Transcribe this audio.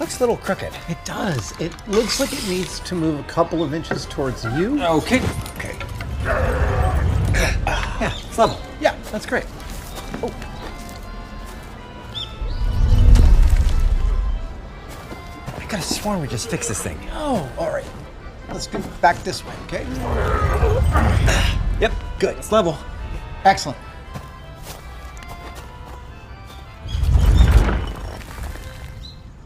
Looks a little crooked. It does. It looks like it needs to move a couple of inches towards you. Okay. Yeah, it's level. Yeah, that's great. Oh. I could have sworn we just fixed this thing. Oh, all right. Let's go back this way, okay? Yep, good. It's level. Excellent.